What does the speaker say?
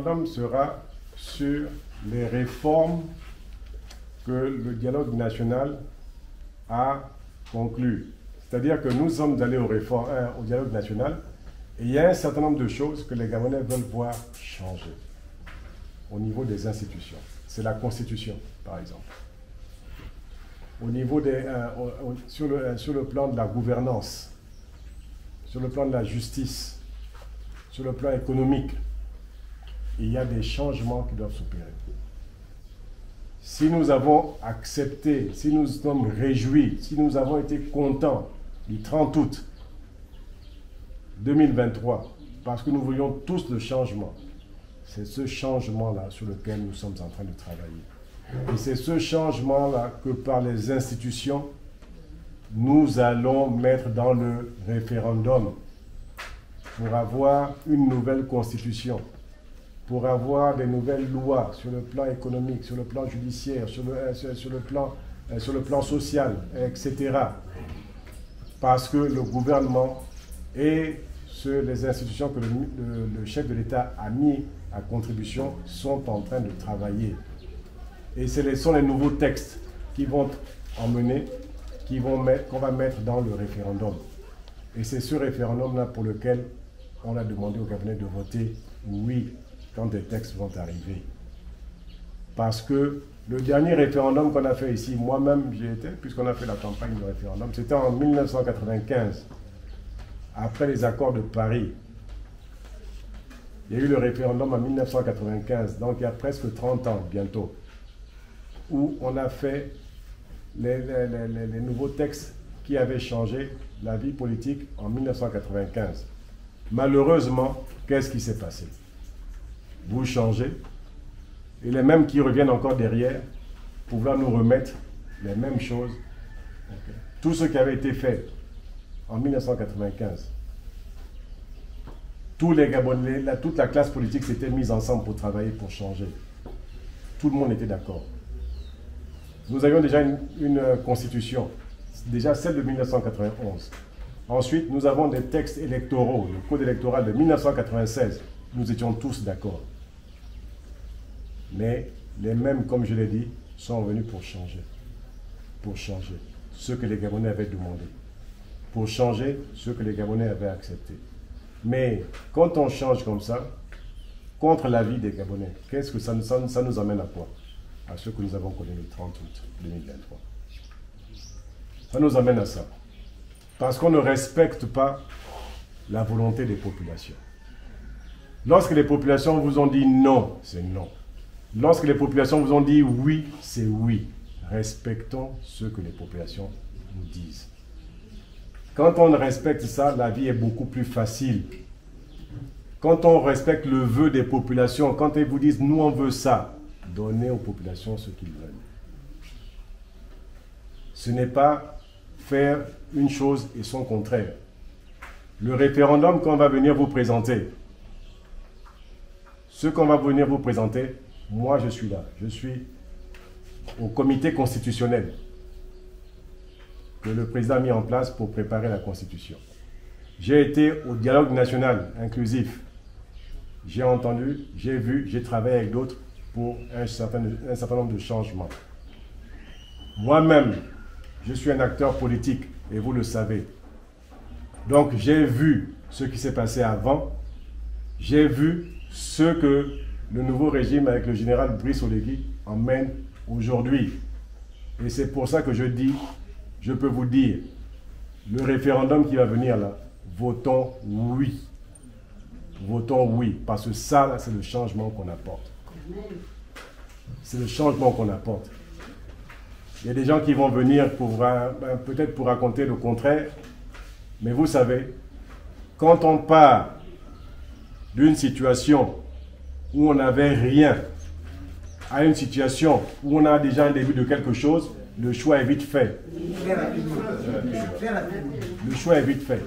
référendum sera sur les réformes que le dialogue national a conclues. C'est-à-dire que nous sommes allés au dialogue national et il y a un certain nombre de choses que les Gabonais veulent voir changer au niveau des institutions. C'est la Constitution, par exemple. Au niveau sur le plan de la gouvernance, sur le plan de la justice, sur le plan économique, il y a des changements qui doivent s'opérer. Si nous avons accepté, si nous sommes réjouis, si nous avons été contents du 30 août 2023, parce que nous voulions tous le changement, c'est ce changement-là sur lequel nous sommes en train de travailler. Et c'est ce changement-là que par les institutions, nous allons mettre dans le référendum pour avoir une nouvelle constitution, pour avoir des nouvelles lois sur le plan économique, sur le plan judiciaire, sur le plan social, etc. Parce que le gouvernement et les institutions que le chef de l'État a mis à contribution sont en train de travailler. Et ce sont les nouveaux textes qui vont emmener, qu'on va mettre dans le référendum. Et c'est ce référendum-là pour lequel on a demandé au Gabonais de voter oui quand des textes vont arriver. Parce que le dernier référendum qu'on a fait ici, moi-même j'y étais, puisqu'on a fait la campagne du référendum, c'était en 1995, après les accords de Paris. Il y a eu le référendum en 1995, donc il y a presque 30 ans bientôt, où on a fait les nouveaux textes qui avaient changé la vie politique en 1995. Malheureusement, qu'est-ce qui s'est passé? Vous changez, et les mêmes qui reviennent encore derrière pour vouloir nous remettre les mêmes choses. Tout ce qui avait été fait en 1995, tous les Gabonais, toute la classe politique s'était mise ensemble pour travailler, pour changer. Tout le monde était d'accord. Nous avions déjà une constitution, déjà celle de 1991. Ensuite, nous avons des textes électoraux, le code électoral de 1996. Nous étions tous d'accord. Mais les mêmes, comme je l'ai dit, sont venus pour changer. Pour changer ce que les Gabonais avaient demandé. Pour changer ce que les Gabonais avaient accepté. Mais quand on change comme ça, contre l'avis des Gabonais, qu'est-ce que ça nous amène à quoi? À ce que nous avons connu le 30 août 2023. Ça nous amène à ça. Parce qu'on ne respecte pas la volonté des populations. Lorsque les populations vous ont dit non, c'est non. Lorsque les populations vous ont dit oui, c'est oui. Respectons ce que les populations nous disent. Quand on respecte ça, la vie est beaucoup plus facile. Quand on respecte le vœu des populations, quand ils vous disent nous on veut ça, donnez aux populations ce qu'ils veulent. Ce n'est pas faire une chose et son contraire. Le référendum qu'on va venir vous présenter, ce qu'on va venir vous présenter, moi je suis là, je suis au comité constitutionnel que le président a mis en place pour préparer la Constitution. J'ai été au dialogue national inclusif. J'ai entendu, j'ai vu, j'ai travaillé avec d'autres pour un certain nombre de changements. Moi-même, je suis un acteur politique et vous le savez. Donc j'ai vu ce qui s'est passé avant, j'ai vu ce que le nouveau régime avec le général Brice Oligui emmène aujourd'hui. Et c'est pour ça que je dis, je peux vous dire, le référendum qui va venir là, votons oui. Votons oui, parce que ça, là, c'est le changement qu'on apporte. C'est le changement qu'on apporte. Il y a des gens qui vont venir peut-être pour raconter le contraire, mais vous savez, quand on part d'une situation où on n'avait rien à une situation où on a déjà un début de quelque chose, le choix est vite fait. Le choix est vite fait.